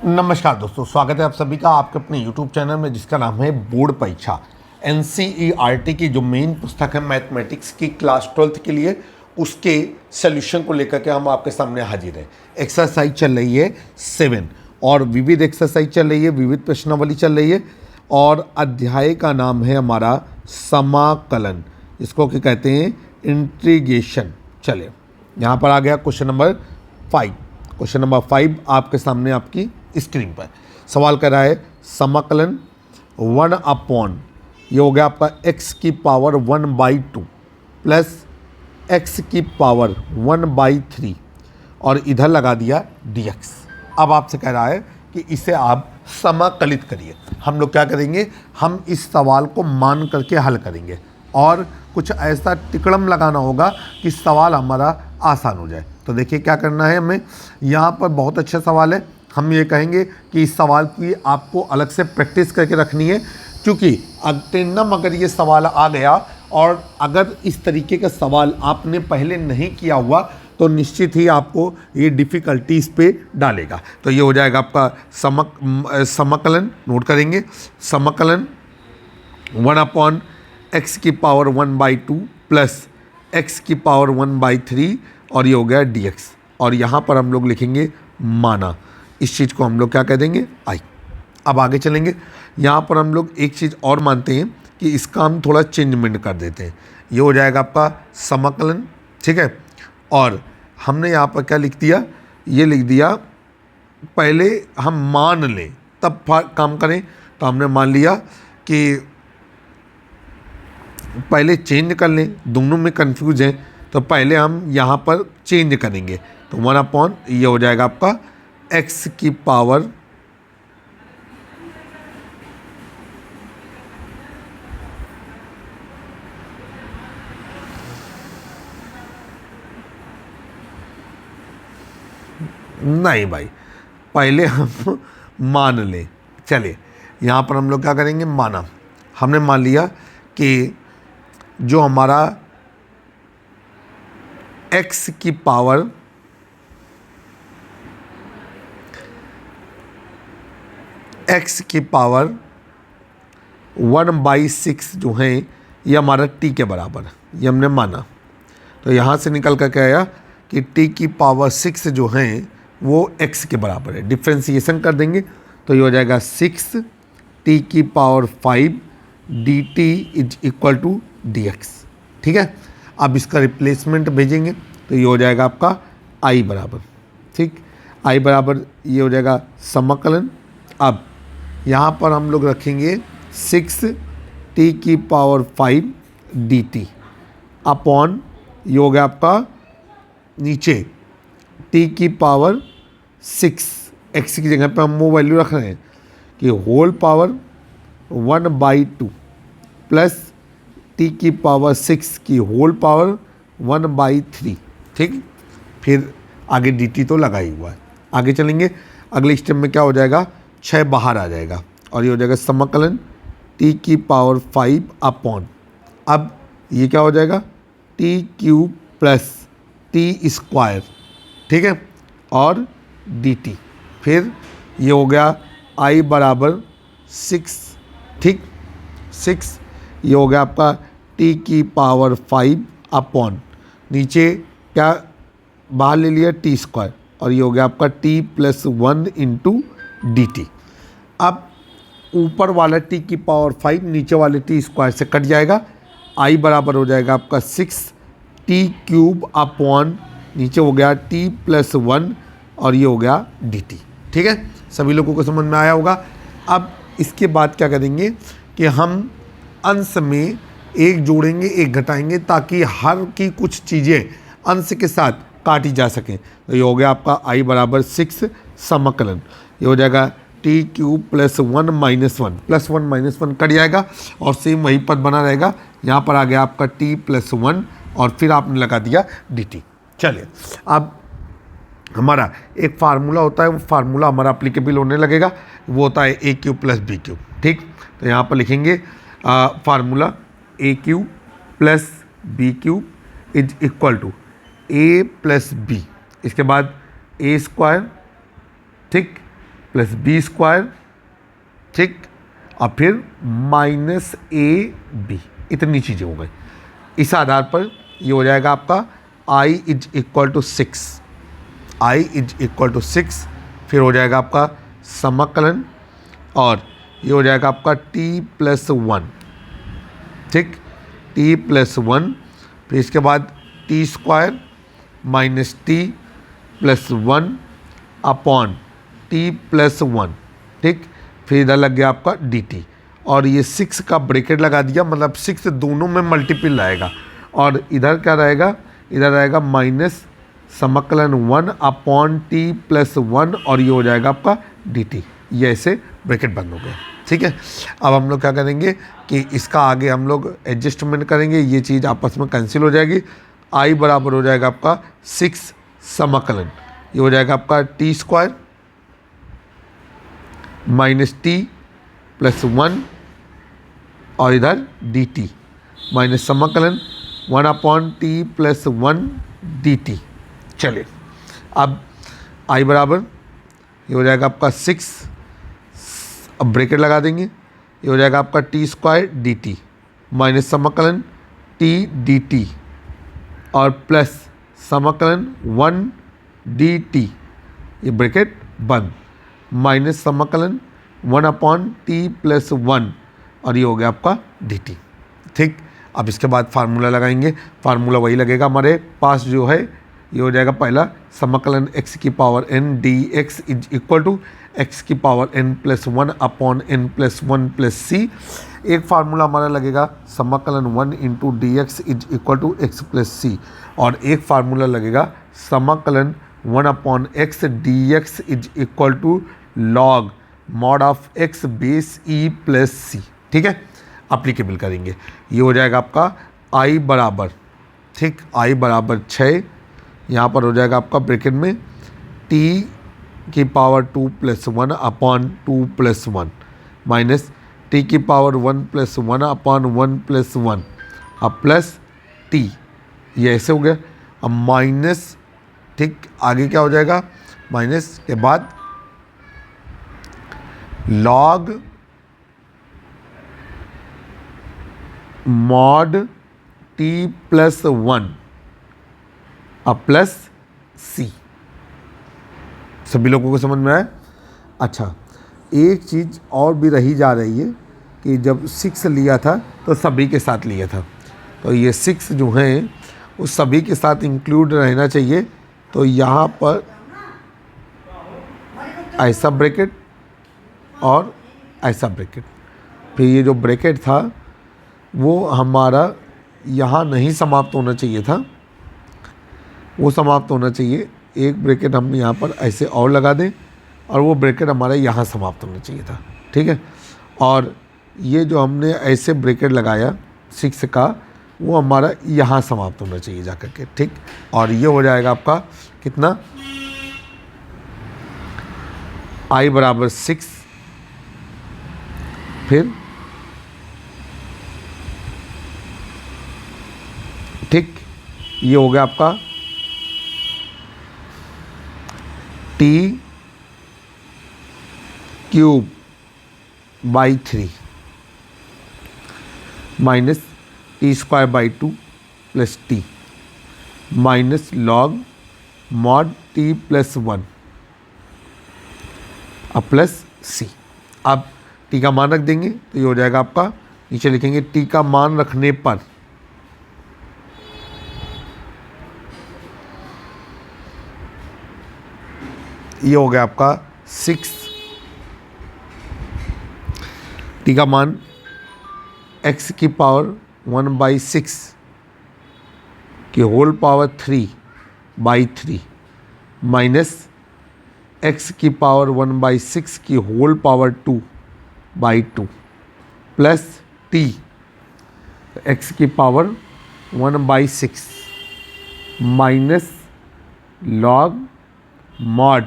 नमस्कार दोस्तों, स्वागत है आप सभी का आपके अपने YouTube चैनल में जिसका नाम है बोर्ड परीक्षा। NCERT की जो मेन पुस्तक है मैथमेटिक्स की क्लास 12th के लिए, उसके सोल्यूशन को लेकर के हम आपके सामने हाजिर हैं। एक्सरसाइज चल रही है 7 और विविध एक्सरसाइज चल रही है, विविध प्रश्नावली चल रही है और अध्याय का नाम है हमारा समाकलन, इसको क्या कहते हैं, इंटीग्रेशन। चले यहाँ पर आ गया क्वेश्चन नंबर 5। क्वेश्चन नंबर 5 आपके सामने आपकी स्क्रीन पर सवाल कर रहा है समाकलन 1 अपॉन, ये हो गया आपका x की पावर 1/2 प्लस x की पावर 1/3 और इधर लगा दिया dx। अब आपसे कह रहा है कि इसे आप समाकलित करिए। हम लोग क्या करेंगे, हम इस सवाल को मान करके हल करेंगे और कुछ ऐसा टिकड़म लगाना होगा कि सवाल हमारा आसान हो जाए। तो देखिए क्या करना है हमें, यहाँ पर बहुत अच्छा सवाल है। हम ये कहेंगे कि इस सवाल की आपको अलग से प्रैक्टिस करके रखनी है, क्योंकि अगर ये सवाल आ गया और अगर इस तरीके का सवाल आपने पहले नहीं किया हुआ तो निश्चित ही आपको ये डिफ़िकल्टीज पे डालेगा। तो ये हो जाएगा आपका समाकलन। नोट करेंगे, समाकलन 1 अपॉन x की पावर 1/2 प्लस x की पावर 1/3 और ये हो गया dx। और यहाँ पर हम लोग लिखेंगे माना, इस चीज़ को हम लोग क्या कह देंगे, आई। अब आगे चलेंगे, यहाँ पर हम लोग एक चीज़ और मानते हैं कि इसका हम थोड़ा चेंजमेंट कर देते हैं। ये हो जाएगा आपका समाकलन, ठीक है। और हमने यहाँ पर क्या लिख दिया, ये लिख दिया, पहले हम मान लें तब काम करें। तो हमने मान लिया कि पहले चेंज कर लें, दोनों में कंफ्यूज हैं तो पहले हम यहाँ पर चेंज करेंगे। तो 1 अपॉन, ये हो जाएगा आपका x की पावर नहीं भाई, पहले हम मान लें। चलिए यहाँ पर हम लोग क्या करेंगे, माना। हमने मान लिया कि जो हमारा x की पावर x की पावर 1/6 जो है ये हमारा t के बराबर है, ये हमने माना। तो यहाँ से निकल कर क्या आया कि t की पावर 6 जो है वो x के बराबर है। डिफ्रेंसिएशन कर देंगे तो ये हो जाएगा 6 t की power 5 dt is equal to dx, ठीक है। अब इसका रिप्लेसमेंट भेजेंगे तो ये हो जाएगा आपका i बराबर, ठीक, i बराबर ये हो जाएगा समाकलन। अब यहाँ पर हम लोग रखेंगे 6 t की पावर 5 dt अपॉन, ये हो गया आपका नीचे t की पावर 6, x की जगह पे हम वो वैल्यू रख रहे हैं कि होल पावर 1/2 प्लस t की पावर 6 की होल पावर 1/3, ठीक। फिर आगे dt तो लगा ही हुआ है। आगे चलेंगे, अगले स्टेप में क्या हो जाएगा, 6 बाहर आ जाएगा और ये हो जाएगा समाकलन t की पावर 5 अपॉन, अब ये क्या हो जाएगा, t cube plus t square, ठीक है, और dt। फिर ये हो गया i बराबर 6, ठीक, 6, ये हो गया आपका t की पावर 5 अपॉन, नीचे क्या बाहर ले लिया t स्क्वायर और ये हो गया आपका t प्लस 1 इंटू dt। अब ऊपर वाला t की पावर 5 नीचे वाले t स्क्वायर से कट जाएगा, i बराबर हो जाएगा आपका 6 t क्यूब अपॉन, नीचे हो गया t प्लस 1 और ये हो गया dt, ठीक है। सभी लोगों को समझ में आया होगा। अब इसके बाद क्या करेंगे कि हम अंश में एक जोड़ेंगे एक घटाएंगे ताकि हर की कुछ चीज़ें अंश के साथ काटी जा सकें। तो ये हो गया आपका i बराबर 6 समाकलन, ये हो जाएगा t cube plus 1 minus 1 plus 1 minus 1 cut जाएगा और सेम वही पद बना रहेगा। यहाँ पर आ गया आपका t प्लस 1 और फिर आपने लगा दिया dt। चलिए अब हमारा एक फार्मूला होता है, वो फार्मूला हमारा अप्लीकेबल होने लगेगा, वो होता है a cube plus b cube, ठीक। तो यहाँ पर लिखेंगे formula a cube plus b cube is equal to a plus b, इसके बाद a स्क्वायर, ठीक, प्लस बी स्क्वायर, ठीक, और फिर माइनस ए बी, इतनी चीज़ें हो गई। इस आधार पर ये हो जाएगा आपका i is equal to 6, i is equal to 6, फिर हो जाएगा आपका समाकलन, और ये हो जाएगा आपका t प्लस 1, ठीक, t प्लस 1, फिर इसके बाद T square minus T plus 1 upon T plus 1, ठीक, फिर इधर लग गया आपका डी टी, और ये 6 का ब्रैकेट लगा दिया, मतलब 6 दोनों में मल्टीपल आएगा, और इधर क्या रहेगा, इधर रहेगा माइनस समाकलन 1 अपॉन टी प्लस 1, और ये हो जाएगा आपका डी टी। ये ऐसे ब्रैकेट बंद हो गया, ठीक है। अब हम लोग क्या करेंगे कि इसका आगे हम लोग एडजस्टमेंट करेंगे, ये चीज़ आपस में कैंसिल हो जाएगी। आई बराबर हो जाएगा आपका 6 समाकलन, ये हो जाएगा आपका T square minus T plus 1, और इधर डी टी माइनस समाकलन 1 upon T plus 1 D T. चलिए अब आई बराबर ये हो जाएगा आपका 6, अब ब्रैकेट लगा देंगे, ये हो जाएगा आपका T square D T minus समाकलन टी डी टी, और प्लस समाकलन 1 डी टी, ये ब्रैकेट बंद, माइनस समाकलन 1 अपॉन टी प्लस 1, और ये हो गया आपका डी टी, ठीक। अब इसके बाद फार्मूला लगाएंगे, फार्मूला वही लगेगा हमारे पास जो है, ये हो जाएगा पहला समाकलन x की power n d x is equal to x की power n plus 1 upon n plus 1 plus c. एक फार्मूला हमारा लगेगा समाकलन 1 into d x is equal to x plus c, और एक फार्मूला लगेगा समाकलन 1 upon x d x is equal to log mod of x base e plus c, ठीक है। अप्लीकेबल करेंगे, ये हो जाएगा आपका आई बराबर, ठीक, आई बराबर 6, यहाँ पर हो जाएगा आपका ब्रैकेट में t की power 2 plus 1 upon 2 plus 1 minus t की पावर 1 प्लस 1 अपॉन 1 प्लस 1, अब प्लस t, ये ऐसे हो गया। अब माइनस, ठीक, आगे क्या हो जाएगा, माइनस के बाद लॉग मॉड t प्लस 1 अब प्लस सी। सभी लोगों को समझ में आया? अच्छा, एक चीज़ और भी रही जा रही है कि जब 6 लिया था तो सभी के साथ लिया था, तो ये 6 जो हैं उस सभी के साथ इंक्लूड रहना चाहिए। तो यहाँ पर ऐसा ब्रैकेट और ऐसा ब्रैकेट, फिर ये जो ब्रैकेट था वो हमारा यहाँ नहीं समाप्त होना चाहिए था, वो समाप्त होना चाहिए। एक ब्रैकेट हम यहाँ पर ऐसे और लगा दें, और वो ब्रैकेट हमारा यहाँ समाप्त होना चाहिए था, ठीक है। और ये जो हमने ऐसे ब्रैकेट लगाया 6 का, वो हमारा यहाँ समाप्त होना चाहिए जा कर के, ठीक। और ये हो जाएगा आपका कितना, i बराबर 6, फिर ठीक, ये हो गया आपका t cube by 3 minus T square by 2 plus T minus log mod T plus 1 अब प्लस सी। अब टी का मान रख देंगे तो ये हो जाएगा आपका, नीचे लिखेंगे टी का मान रखने पर ये हो गया आपका 6, टी का मान x की पावर 1/6 की होल पावर 3/3 माइनस x की पावर 1/6 की whole power 2/2 plus t x की power 1/6 minus log mod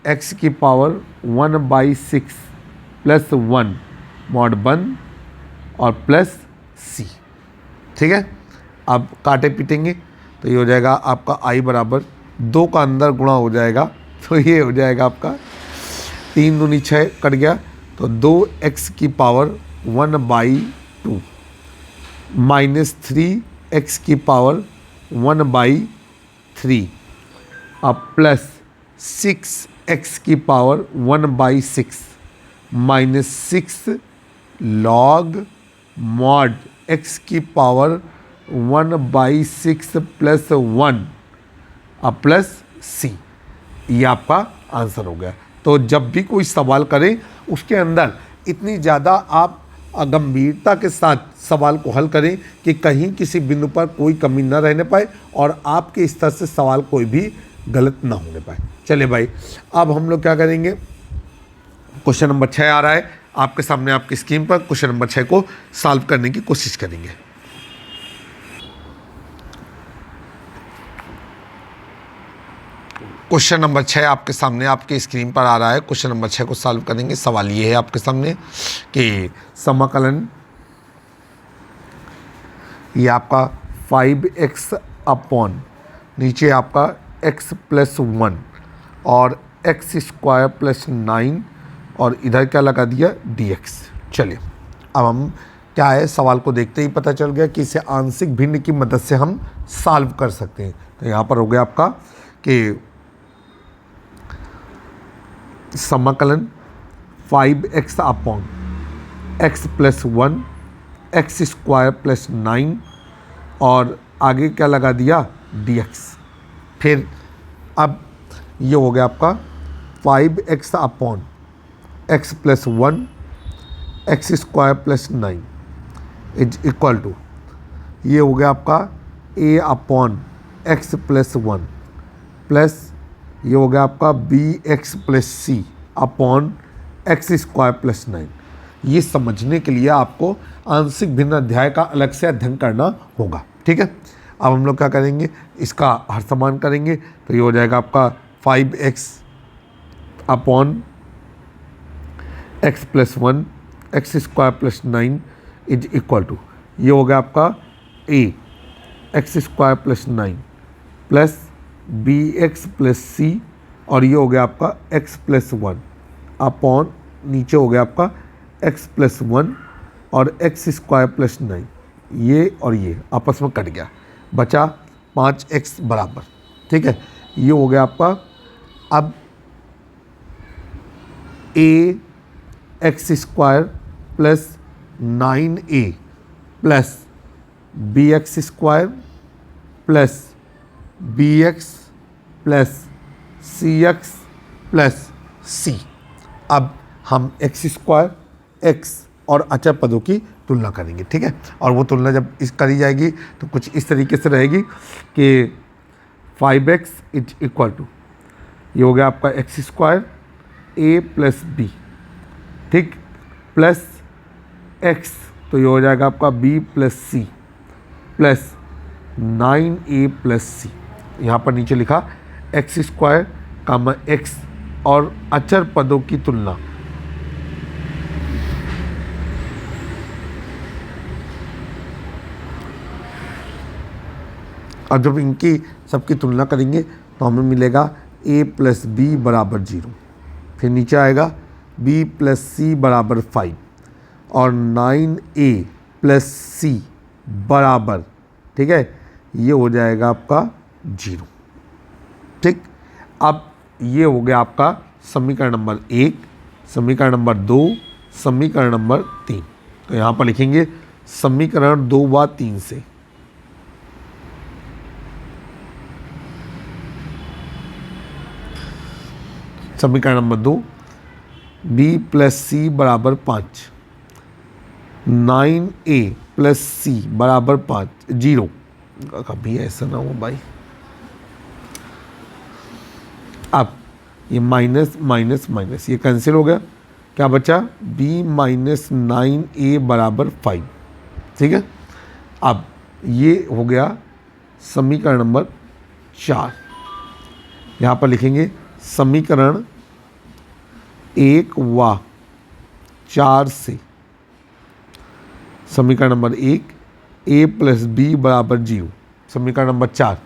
x की पावर 1/6 प्लस 1 मॉड बन और प्लस c, ठीक है। अब काटे पीटेंगे तो ये हो जाएगा आपका i बराबर 2 का अंदर गुणा हो जाएगा, तो ये हो जाएगा आपका 3 दूनी 6 कट गया, तो 2x की पावर 1/2 माइनस 3x की पावर 1/3 अब प्लस 6x की power 1/6 minus 6 log mod x की पावर 1/6 प्लस 1 अब प्लस c। ये आपका आंसर हो गया। तो जब भी कोई सवाल करें उसके अंदर इतनी ज़्यादा आप गंभीरता के साथ सवाल को हल करें कि कहीं किसी बिंदु पर कोई कमी न रहने पाए और आपके स्तर से सवाल कोई भी गलत ना होने पाए। चलिए भाई, अब हम लोग क्या करेंगे, क्वेश्चन नंबर 6 आ रहा है आपके सामने आपकी स्क्रीन पर। क्वेश्चन नंबर 6 को सॉल्व करने की कोशिश करेंगे। क्वेश्चन नंबर 6 आपके सामने आपकी स्क्रीन पर आ रहा है। क्वेश्चन नंबर 6 को सॉल्व करेंगे। सवाल ये है आपके सामने कि समाकलन, ये आपका 5x अपॉन नीचे आपका x प्लस 1 और x स्क्वायर प्लस 9 और इधर क्या लगा दिया dx। चलिए अब हम क्या है, सवाल को देखते ही पता चल गया कि इसे आंशिक भिन्न की मदद से हम सॉल्व कर सकते हैं। तो यहाँ पर हो गया आपका कि समाकलन 5x upon x plus 1 x square plus 9 और आगे क्या लगा दिया dx। फिर अब ये हो गया आपका 5x upon x plus 1 x square plus 9 is equal to, ये हो गया आपका a upon x plus 1 plus ये हो गया आपका bx plus c upon x square plus 9। ये समझने के लिए आपको आंशिक भिन्न अध्याय का अलग से अध्ययन करना होगा। ठीक है, अब हम लोग क्या करेंगे, इसका हर समान करेंगे। तो ये हो जाएगा आपका 5x upon x plus 1 x square plus 9 is equal to, ये हो गया आपका a x square plus 9 plus bx plus c और ये हो गया आपका x प्लस 1 अपॉन नीचे हो गया आपका x प्लस 1 और x स्क्वायर प्लस 9। ये और ये आपस में कट गया, बचा 5x बराबर। ठीक है, ये हो गया आपका अब a x square plus 9a plus bx square plus bx plus cx plus c। अब हम x स्क्वायर x और अचर पदों की तुलना करेंगे। ठीक है, और वो तुलना जब इस करी जाएगी तो कुछ इस तरीके से रहेगी कि 5x इज इक्वल टू, ये हो गया आपका x square a plus b, ठीक, प्लस x तो ये हो जाएगा आपका b plus c plus 9a plus c। यहाँ पर नीचे लिखा x स्क्वायर कामा x और अचर पदों की तुलना। और जब इनकी सबकी तुलना करेंगे तो हमें मिलेगा a प्लस बी बराबर 0, फिर नीचे आएगा b प्लस सी बराबर 5 और 9a प्लस c बराबर, ठीक है, ये हो जाएगा आपका 0। ठीक, अब ये हो गया आपका समीकरण नंबर 1, समीकरण नंबर 2, समीकरण नंबर 3। तो यहाँ पर लिखेंगे समीकरण 2 व 3 से समीकरण नंबर 2 b प्लस सी बराबर 5, 9a प्लस सी बराबर 5 0। कभी ऐसा ना हो भाई। अब ये माइनस माइनस माइनस ये कैंसिल हो गया, क्या बचा b माइनस 9a बराबर 5। ठीक है, अब ये हो गया समीकरण नंबर 4। यहाँ पर लिखेंगे समीकरण 1 व 4 से समीकरण नंबर 1 a प्लस बी बराबर 0, समीकरण number 4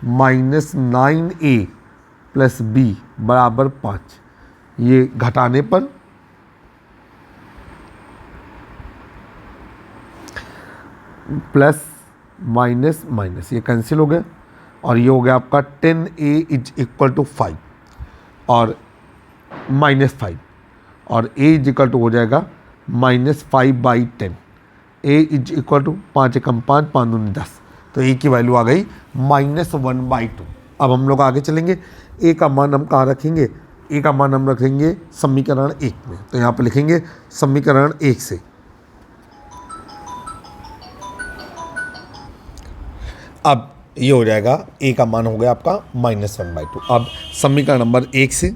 minus 9a plus B बराबर 5, ये घटाने पर प्लस माइनस माइनस ये कैंसिल हो गया और ये हो गया आपका 10a इज इक्वल टू 5 और -5 और a इज इक्वल टू हो जाएगा -5/10। a इज इक्वल टू 5 एकम 5 5 दूनी 10, तो a की वैल्यू आ गई -1/2। अब हम लोग आगे चलेंगे, a का मान हम कहाँ रखेंगे, a का मान हम रखेंगे समीकरण 1 में। तो यहाँ पर लिखेंगे समीकरण 1 से अब ये हो जाएगा a का मान हो गया आपका -1/2। अब समीकरण नंबर 1 से,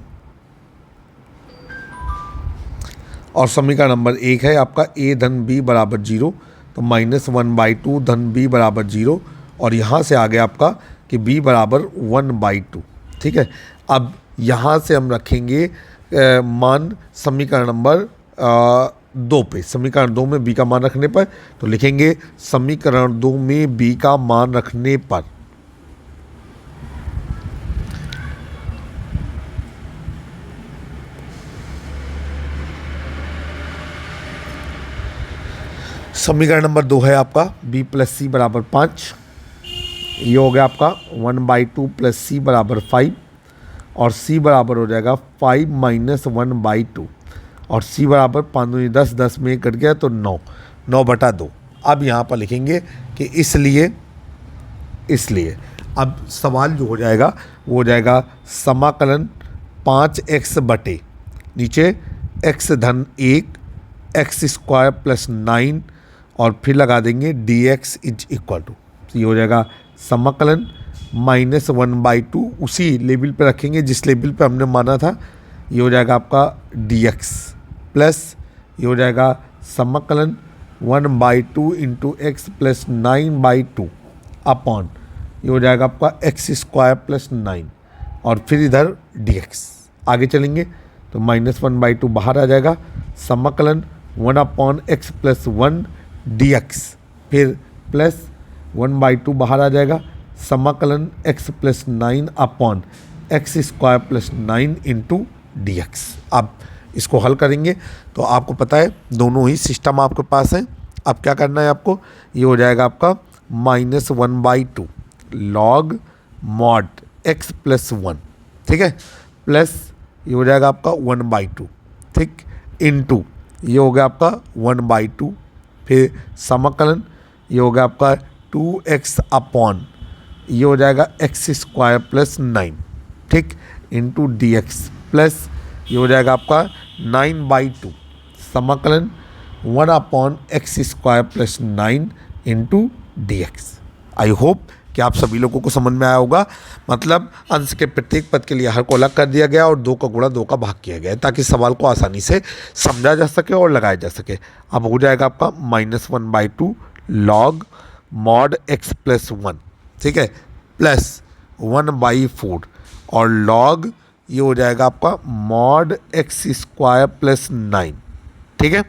और समीकरण नंबर 1 है आपका a धन b बराबर 0, तो -1/2 धन b बराबर 0 और यहाँ से आ गया आपका कि b बराबर 1/2। ठीक है, अब यहाँ से हम रखेंगे मान समीकरण नंबर 2 पे। समीकरण 2 में b का मान रखने पर तो लिखेंगे समीकरण 2 में b का मान रखने पर समीकरण नंबर 2 है आपका b + c बराबर 5, ये हो गया आपका 1/2 + c बराबर 5 और c बराबर हो जाएगा 5 - 1/2 और c बराबर 5 दूनी 10, 10 में 1 कट गया तो 9, 9/2। अब यहाँ पर लिखेंगे कि इसलिए अब सवाल जो हो जाएगा वो हो जाएगा समाकलन 5x बटे नीचे x धन 1 x² + 9 और फिर लगा देंगे dx इज इक्वल टू, ये हो जाएगा समाकलन -1/2 उसी लेवल पे रखेंगे जिस लेवल पे हमने माना था। ये हो जाएगा आपका dx प्लस ये हो जाएगा समाकलन 1/2 इंटू x + 9/2 अपॉन ये हो जाएगा आपका x² + 9 और फिर इधर dx। आगे चलेंगे तो -1/2 बाहर आ जाएगा, समाकलन 1/x + 1 dx, फिर प्लस 1/2 बाहर आ जाएगा, समाकलन x + 9 upon x² + 9 into dx। अब इसको हल करेंगे तो आपको पता है दोनों ही सिस्टम आपके पास है। अब क्या करना है आपको, ये हो जाएगा आपका -1/2 log mod x + 1, ठीक है, प्लस ये हो जाएगा आपका 1/2, ठीक, इंटू ये हो गया आपका 1/2, फिर समाकलन ये हो गया आपका 2x अपॉन ये हो जाएगा x² + 9, ठीक, इंटू dx प्लस ये हो जाएगा आपका 9/2 समाकलन 1/x² + 9 into dx। I hope कि आप सभी लोगों को समझ में आया होगा। मतलब अंश के प्रत्येक पद के लिए हर को अलग कर दिया गया और 2 का गुणा 2 का भाग किया गया है ताकि सवाल को आसानी से समझा जा सके और लगाया जा सके। अब हो जाएगा आपका -1/2 log mod x + 1, ठीक है, प्लस 1/4 और log ये हो जाएगा आपका mod x² + 9, ठीक है,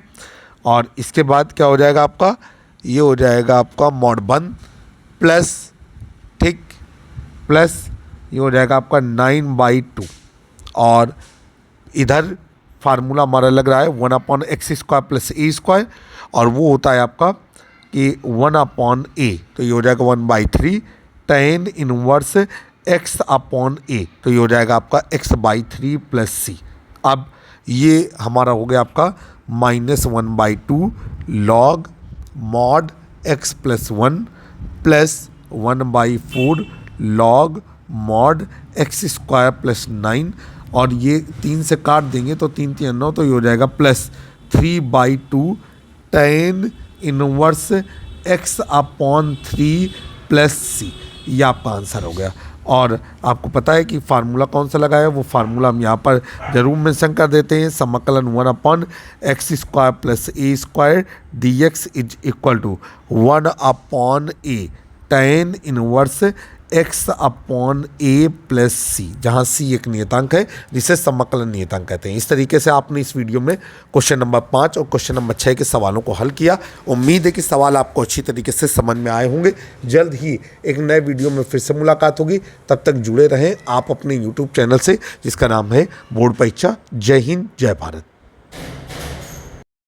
और इसके बाद क्या हो जाएगा आपका, ये हो जाएगा आपका mod 1 प्लस, ठीक, प्लस ये हो जाएगा आपका 9/2 और इधर फार्मूला हमारा लग रहा है 1/x² + a² और वो होता है आपका कि 1/a, तो ये हो जाएगा 1/3 tan इनवर्स x/a, तो ये हो जाएगा आपका x/3 + c। अब ये हमारा हो गया आपका -1/2 log mod x + 1 plus 1/4 log mod x² + 9 और ये 3 से काट देंगे तो 3 3 9, तो ये हो जाएगा plus 3/2 tan inverse x/3 + c। ये आपका आंसर हो गया। और आपको पता है कि फार्मूला कौन सा लगा है, वो फार्मूला हम यहाँ पर जरूर मेंशन कर देते हैं, समाकलन 1/x² + a² dx is equal to 1/a tan inverse x upon a plus सी, जहाँ c एक नियतांक है जिसे समाकलन नियतांक कहते हैं। इस तरीके से आपने इस वीडियो में क्वेश्चन नंबर 5 और क्वेश्चन नंबर 6 के सवालों को हल किया। उम्मीद है कि सवाल आपको अच्छी तरीके से समझ में आए होंगे। जल्द ही एक नए वीडियो में फिर से मुलाकात होगी, तब तक जुड़े रहें आप अपने यूट्यूब चैनल से जिसका नाम है बोर्ड परीक्षा। जय हिंद, जय भारत।